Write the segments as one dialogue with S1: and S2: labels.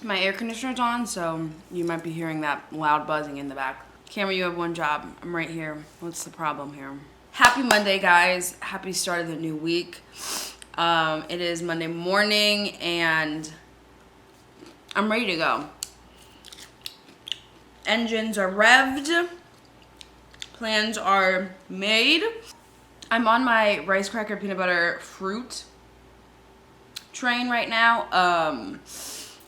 S1: My air conditioner's on, so you might be hearing that loud buzzing in the back. Camera, you have one job. I'm right here. What's the problem here? Happy Monday, guys. Happy start of the new week. It is Monday morning, and I'm ready to go. Engines are revved. Plans are made. I'm on my rice cracker peanut butter fruit train right now.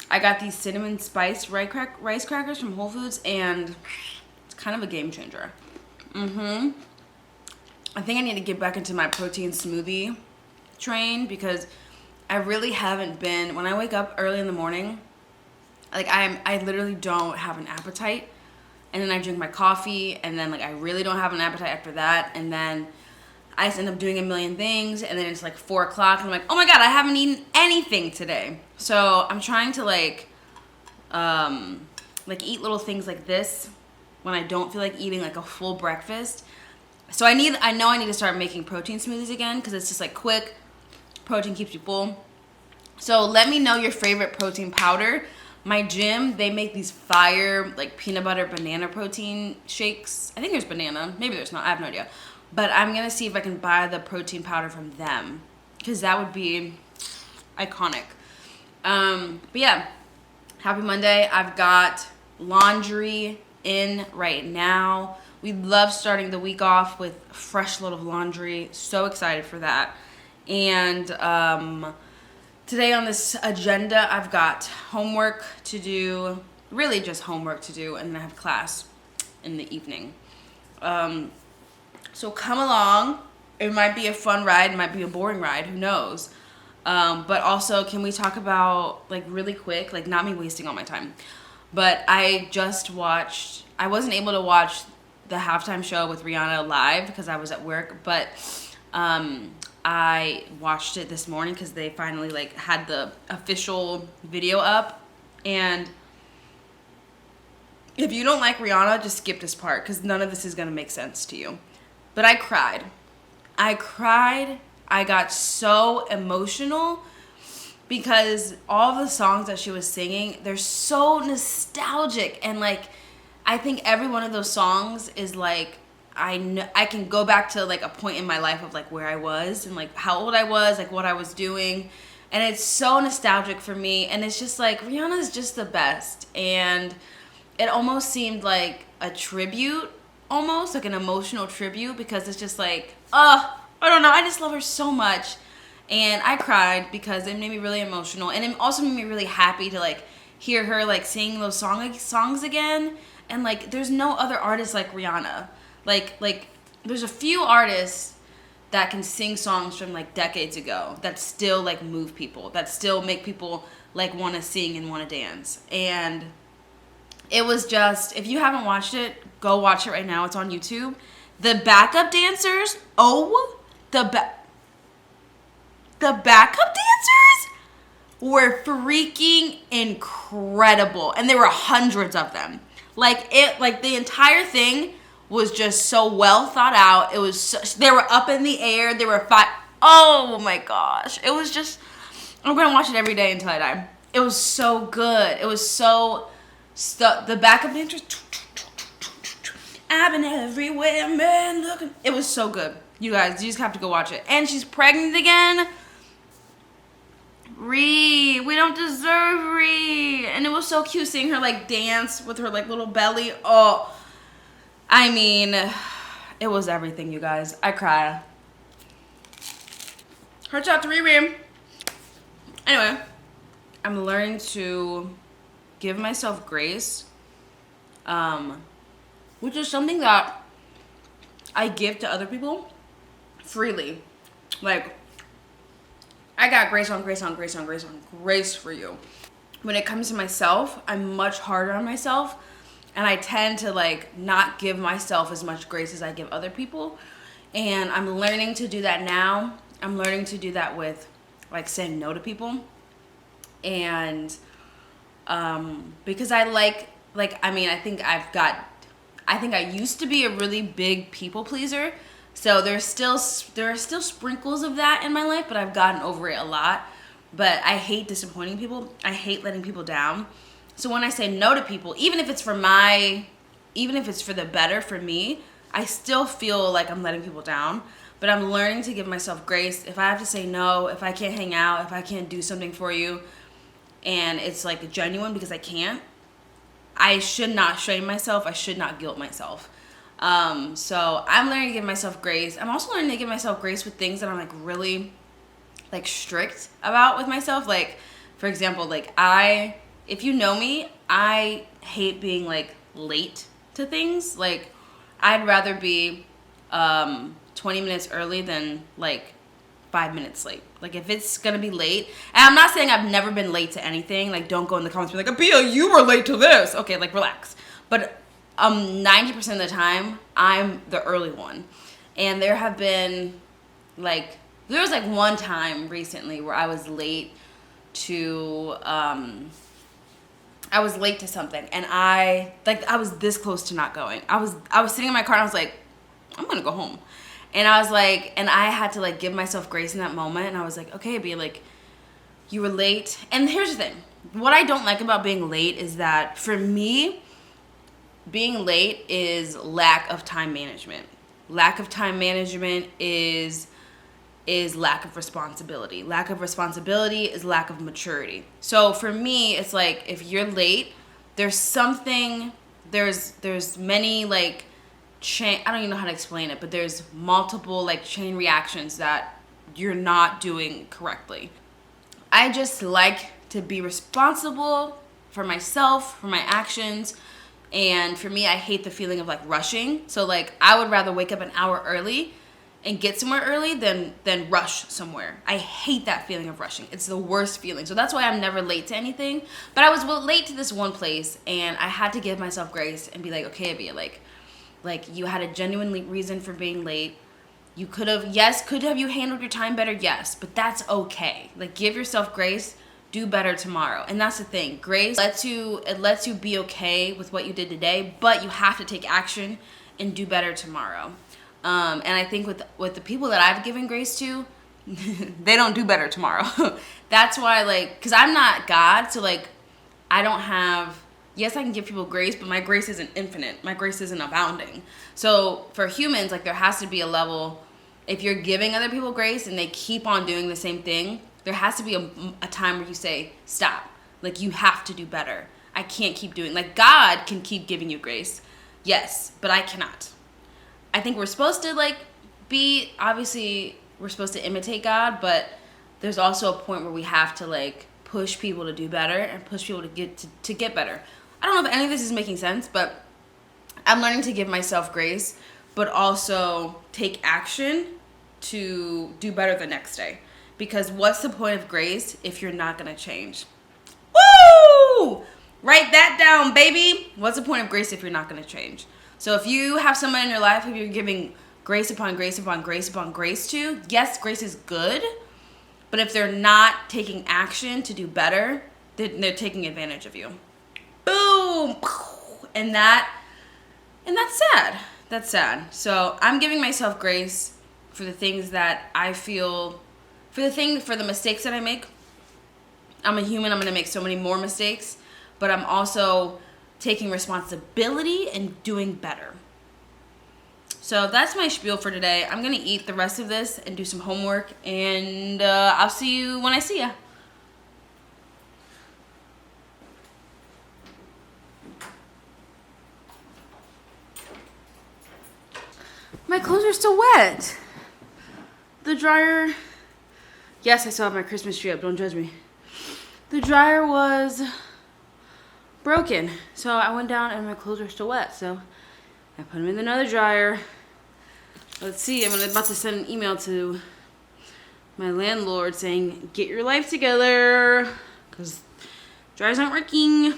S1: I got these cinnamon spice rice crackers from Whole Foods, and it's kind of a game changer. I think I need to get back into my protein smoothie train because I really haven't been. When I wake up early in the morning, like I literally don't have an appetite, and then I drink my coffee, and then like I really don't have an appetite after that, and then I just end up doing a million things, and then it's like 4 o'clock, and I'm like, oh my god, I haven't eaten anything today. So I'm trying to like eat little things like this when I don't feel like eating like a full breakfast. So I know I need to start making protein smoothies again because it's just like quick. Protein keeps you full. So let me know your favorite protein powder. My gym, they make these fire like peanut butter banana protein shakes. I think there's banana. Maybe there's not. I have no idea. But I'm going to see if I can buy the protein powder from them because that would be iconic. But yeah, happy Monday. I've got laundry in right now. We love starting the week off with a fresh load of laundry. So excited for that. And today on this agenda, I've got homework to do, really just homework to do, and then I have class in the evening. So come along. It might be a fun ride. It might be a boring ride. Who knows? But also, can we talk about, like, really quick, like, not me wasting all my time, but I wasn't able to watch the halftime show with Rihanna live because I was at work, but I watched it this morning because they finally, like, had the official video up, and if you don't like Rihanna, just skip this part because none of this is going to make sense to you. But I cried. I got so emotional because all the songs that she was singing, they're so nostalgic. And, like, I think every one of those songs is, like, I can go back to, like, a point in my life of, like, where I was and, like, how old I was, like, what I was doing. And it's so nostalgic for me. And it's just, like, Rihanna's just the best. And it almost seemed like a tribute. Almost like an emotional tribute because it's just like, I don't know, I just love her so much. And I cried because it made me really emotional, and it also made me really happy to like hear her like sing those songs again. And like there's no other artist like Rihanna. Like there's a few artists that can sing songs from like decades ago that still like move people, that still make people like want to sing and want to dance. And it was just, if you haven't watched it, go watch it right now. It's on YouTube. The backup dancers, the backup dancers were freaking incredible. And there were hundreds of them. Like the entire thing was just so well thought out. It was they were up in the air. They were oh my gosh. It was just, I'm going to watch it every day until I die. It was so good. It was so... the backup dancers, I've been everywhere, man, looking. It was so good. You guys, you just have to go watch it. And she's pregnant again. We don't deserve Ree. And it was so cute seeing her like dance with her like little belly. Oh, I mean, it was everything, you guys. I cried. Hearts out to Riri. Anyway, I'm learning to give myself grace, which is something that I give to other people freely. Like, I got grace on grace on grace on grace on grace for you. When it comes to myself, I'm much harder on myself, and I tend to like not give myself as much grace as I give other people. And I'm learning to do that now. I'm learning to do that with like saying no to people. And because I think I used to be a really big people pleaser. So there are still sprinkles of that in my life, but I've gotten over it a lot. But I hate disappointing people. I hate letting people down. So when I say no to people, even if it's for the better for me, I still feel like I'm letting people down. But I'm learning to give myself grace. If I have to say no, if I can't hang out, if I can't do something for you, and it's like genuine because I can't, I should not shame myself. I should not guilt myself. So I'm learning to give myself grace. I'm also learning to give myself grace with things that I'm like really like strict about with myself. Like, for example, like if you know me, I hate being like late to things. Like, I'd rather be 20 minutes early than like 5 minutes late. Like, if it's gonna be late, and I'm not saying I've never been late to anything. Like, don't go in the comments and be like, Abia, you were late to this. Okay, like, relax. But 90% of the time, I'm the early one. And there was like one time recently where I was late to something, and I was this close to not going. I was sitting in my car and I was like, I'm gonna go home. And I was like, and I had to like give myself grace in that moment. And I was like, okay, be like, you were late. And here's the thing. What I don't like about being late is that for me, being late is lack of time management. Lack of time management is lack of responsibility. Lack of responsibility is lack of maturity. So for me, it's like, if you're late, there's many like I don't even know how to explain it, but there's multiple like chain reactions that you're not doing correctly. I just like to be responsible for myself, for my actions. And for me, I hate the feeling of like rushing. So like, I would rather wake up an hour early and get somewhere early than rush somewhere. I hate that feeling of rushing. It's the worst feeling. So that's why I'm never late to anything. But I was late to this one place, and I had to give myself grace and be like, okay, Abia, like you had a genuine reason for being late. You could have you handled your time better? Yes, but that's okay. Like, give yourself grace. Do better tomorrow. And that's the thing. Grace lets you be okay with what you did today, but you have to take action and do better tomorrow. And I think with the people that I've given grace to, they don't do better tomorrow. That's why, like, because I'm not God, so like, I don't have. Yes, I can give people grace, but my grace isn't infinite. My grace isn't abounding. So for humans, like, there has to be a level. If you're giving other people grace and they keep on doing the same thing, there has to be a time where you say, stop. Like, you have to do better. I can't keep doing. Like, God can keep giving you grace. Yes, but I cannot. I think we're supposed to, like, obviously, we're supposed to imitate God, but there's also a point where we have to, like, push people to do better and push people to get better. I don't know if any of this is making sense, but I'm learning to give myself grace, but also take action to do better the next day. Because what's the point of grace if you're not going to change? Woo! Write that down, baby. What's the point of grace if you're not going to change? So if you have someone in your life who you're giving grace upon grace upon grace upon grace to, yes, grace is good. But if they're not taking action to do better, they're taking advantage of you. Boom! And that's sad. That's sad. So I'm giving myself grace for the things that I feel, for the mistakes that I make. I'm a human. I'm going to make so many more mistakes. But I'm also taking responsibility and doing better. So that's my spiel for today. I'm going to eat the rest of this and do some homework. And I'll see you when I see ya. My clothes are still wet. The dryer... Yes, I still have my Christmas tree up. Don't judge me. The dryer was broken. So I went down and my clothes are still wet. So I put them in another dryer. Let's see. I'm about to send an email to my landlord saying, get your life together. Because dryers aren't working.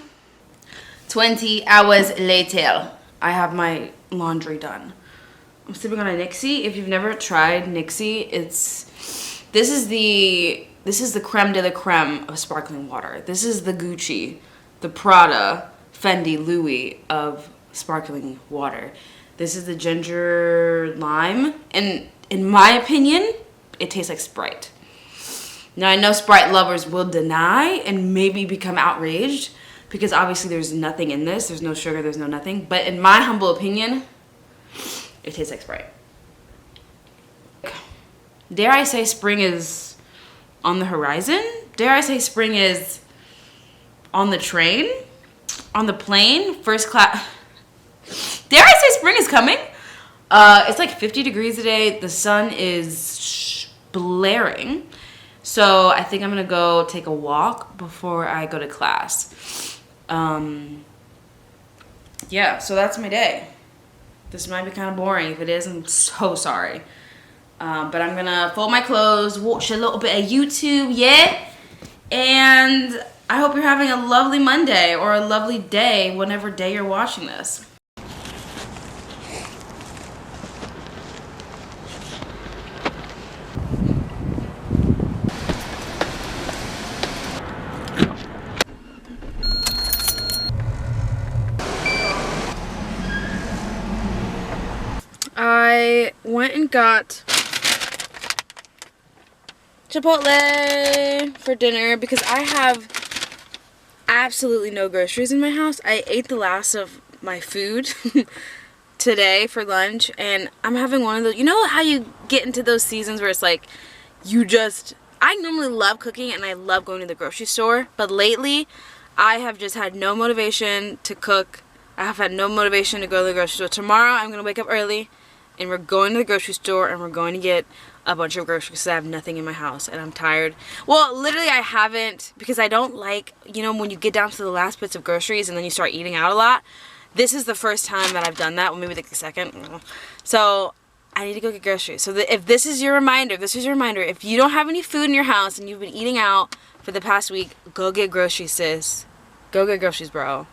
S1: 20 hours later, I have my laundry done. I'm sipping on a Nixie. If you've never tried Nixie, this is the creme de la creme of sparkling water. This is the Gucci, the Prada, Fendi, Louis of sparkling water. This is the ginger lime, and in my opinion, it tastes like Sprite. Now I know Sprite lovers will deny and maybe become outraged. because obviously there's nothing in this. There's no sugar, there's no nothing. But in my humble opinion, it tastes like Sprite. Dare I say spring is on the horizon? Dare I say spring is on the train? On the plane? First class? Dare I say spring is coming? It's like 50 degrees today. The sun is blaring. So I think I'm gonna go take a walk before I go to class. Yeah, so that's my day. This might be kind of boring. If it is, I'm so sorry. But I'm gonna fold my clothes, watch a little bit of YouTube, yeah? And I hope you're having a lovely Monday or a lovely day, whenever day you're watching this. I went and got Chipotle for dinner because I have absolutely no groceries in my house. I ate the last of my food today for lunch, and I'm having one of those, you know how you get into those seasons where it's like I normally love cooking and I love going to the grocery store, but lately I have just had no motivation to cook. I have had no motivation to go to the grocery store. Tomorrow I'm going to wake up early and we're going to the grocery store and we're going to get a bunch of groceries because I have nothing in my house and I'm tired. Well, literally I haven't, because I don't like, you know, when you get down to the last bits of groceries and then you start eating out a lot. This is the first time that I've done that, well, maybe like the second. So I need to go get groceries. So if this is your reminder, if you don't have any food in your house and you've been eating out for the past week, go get groceries, sis. Go get groceries, bro.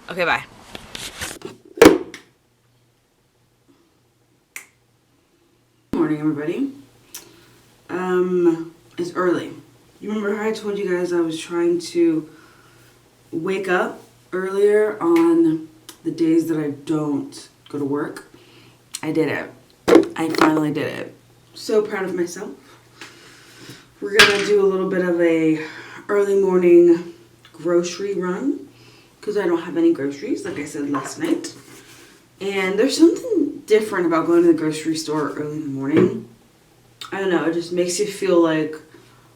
S1: Okay, bye. Morning, everybody. It's early. You remember how I told you guys I was trying to wake up earlier on the days that I don't go to work? I did it. I finally did it. So proud of myself. We're gonna do a little bit of a early morning grocery run because I don't have any groceries, like I said last night. And there's something different about going to the grocery store early in the morning. I don't know, it just makes you feel like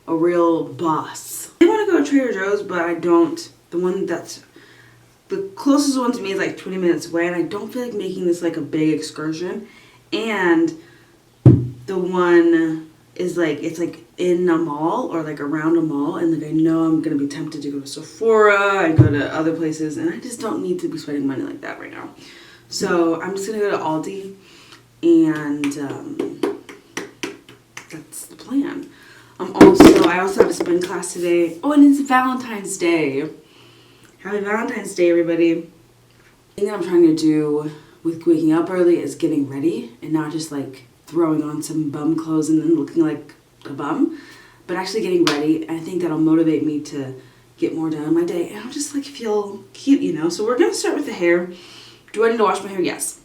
S1: a real boss. I want to go to Trader Joe's, but I don't. The closest one to me is like 20 minutes away, and I don't feel like making this like a big excursion. And the one is like, it's like in a mall or like around a mall, and like I know I'm gonna be tempted to go to Sephora and go to other places, and I just don't need to be spending money like that right now. So I'm just gonna go to Aldi, and that's the plan. I also have a spin class today. Oh, and it's Valentine's Day. Happy Valentine's Day, everybody. The thing that I'm trying to do with waking up early is getting ready and not just like throwing on some bum clothes and then looking like a bum, but actually getting ready. And I think that'll motivate me to get more done in my day, and I'll just like feel cute, you know? So we're gonna start with the hair. Do I need to wash my hair? Yes.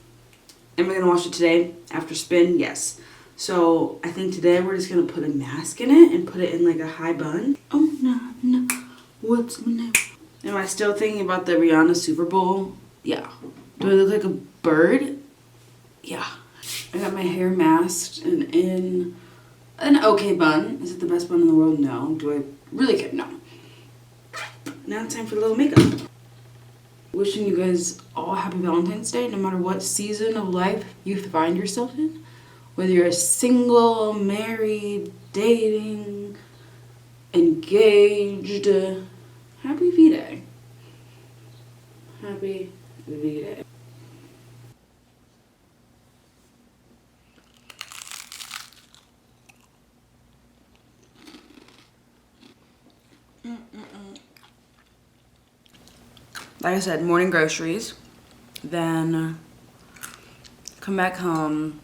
S1: Am I gonna wash it today after spin? Yes. So I think today we're just gonna put a mask in it and put it in like a high bun. Oh no, what's my name? Am I still thinking about the Rihanna Super Bowl? Yeah. Do I look like a bird? Yeah. I got my hair masked and in an okay bun. Is it the best bun in the world? No. Do I really care? No. Now it's time for a little makeup. Wishing you guys all happy Valentine's Day, no matter what season of life you find yourself in. Whether you're single, married, dating, engaged, happy V-Day. Happy V-Day. Like I said, morning groceries, then come back home.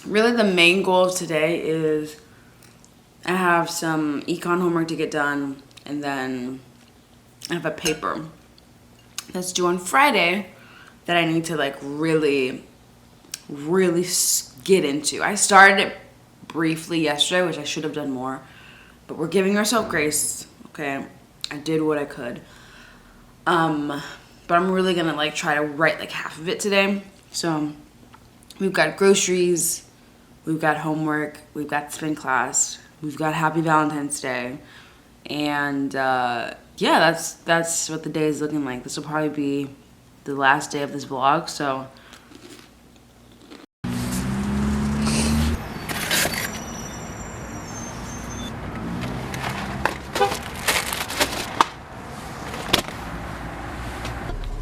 S1: Really the main goal of today is I have some econ homework to get done, and then I have a paper that's due on Friday that I need to like really get into. I started it briefly yesterday, which I should have done more, but we're giving ourselves grace, okay? I did what I could. But I'm really gonna like try to write like half of it today. So we've got groceries, we've got homework, we've got spin class, we've got Happy Valentine's Day, and yeah, that's what the day is looking like. This will probably be the last day of this vlog. So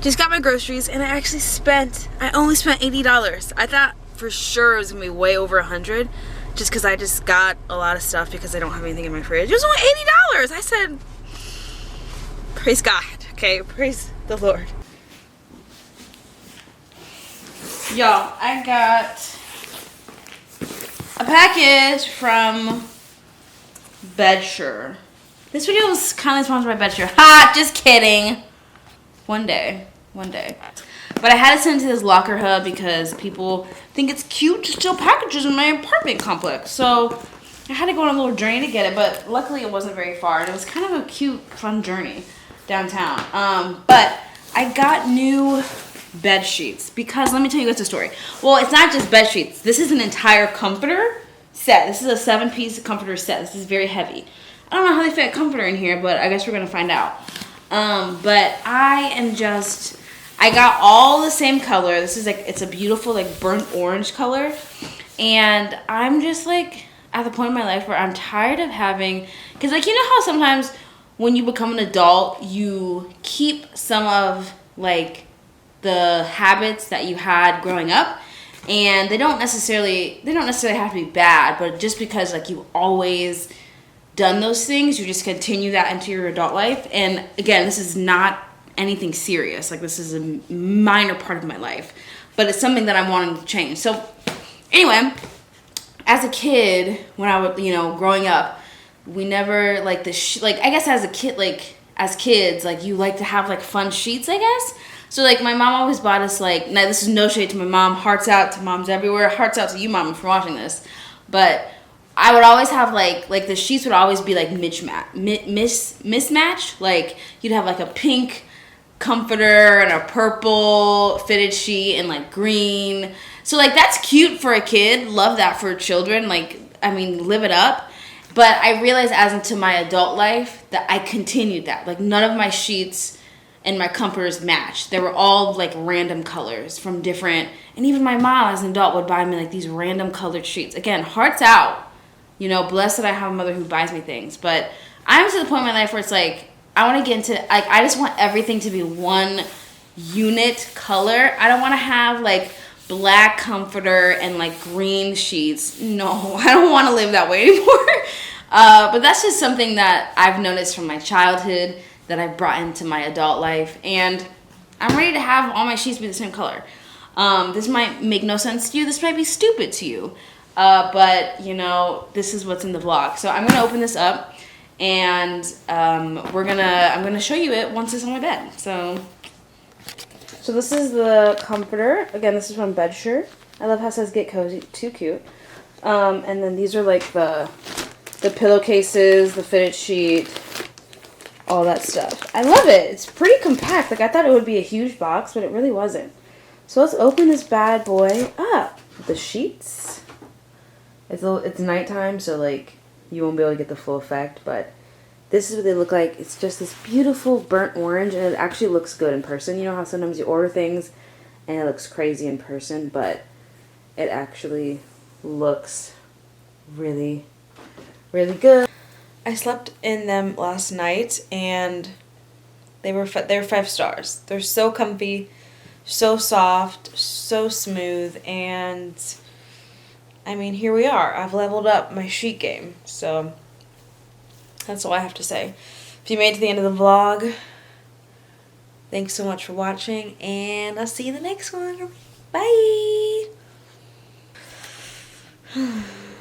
S1: just got my groceries, and I only spent $80. I thought for sure it was gonna be way over $100, just because I just got a lot of stuff because I don't have anything in my fridge. It was only $80. I said, praise God, okay? Praise the Lord. Y'all, I got a package from Bedsure. This video was kindly sponsored by Bedsure. Ha! Just kidding. One day. But I had to send it to this locker hub because people think it's cute to steal packages in my apartment complex. So I had to go on a little journey to get it, but luckily it wasn't very far. And it was kind of a cute, fun journey downtown. But I got new bed sheets because let me tell you guys the story. Well, it's not just bed sheets. This is an entire comforter set. This is a 7-piece comforter set. This is very heavy. I don't know how they fit a comforter in here, but I guess we're gonna find out. But I got all the same color. This is like, it's a beautiful like burnt orange color. And I'm just like at the point in my life where I'm tired of having, cause like, you know how sometimes when you become an adult, you keep some of like the habits that you had growing up, and they don't necessarily have to be bad, but just because like you've always done those things, you just continue that into your adult life. And again, this is not anything serious. Like, this is a minor part of my life, but it's something that I'm wanting to change. So anyway, as a kid, when I was, growing up, we never like I guess as a kid, like as kids, like you like to have like fun sheets, I guess. So like my mom always bought us like, now this is no shade to my mom, hearts out to moms everywhere, hearts out to you, mom, for watching this, but I would always have like the sheets would always be like mismatch. Like you'd have like a pink comforter and a purple fitted sheet and like green. So like that's cute for a kid. Love that for children. Like, I mean, live it up. But I realized as into my adult life that I continued that. Like none of my sheets and my comforters matched. They were all like random colors from different, and even my mom as an adult would buy me like these random colored sheets. Again, hearts out. Blessed that I have a mother who buys me things. But I'm to the point in my life where it's like, I want to get into, like, I just want everything to be one unit color. I don't want to have, like, black comforter and, like, green sheets. No, I don't want to live that way anymore. But that's just something that I've noticed from my childhood that I've brought into my adult life. And I'm ready to have all my sheets be the same color. This might make no sense to you. This might be stupid to you. But this is what's in the vlog. So I'm gonna open this up, and I'm gonna show you it once it's on my bed. So this is the comforter. Again, this is from Bedsure. I love how it says "Get Cozy." Too cute. And then these are like the pillowcases, the fitted sheet, all that stuff. I love it. It's pretty compact. Like I thought it would be a huge box, but it really wasn't. So let's open this bad boy up. The sheets. It's nighttime, so like you won't be able to get the full effect, but this is what they look like. It's just this beautiful burnt orange, and it actually looks good in person. You know how sometimes you order things and it looks crazy in person, but it actually looks really, really good. I slept in them last night, and they were 5 stars. They're so comfy, so soft, so smooth, and I mean, here we are. I've leveled up my sheet game, so that's all I have to say. If you made it to the end of the vlog, thanks so much for watching, and I'll see you in the next one. Bye!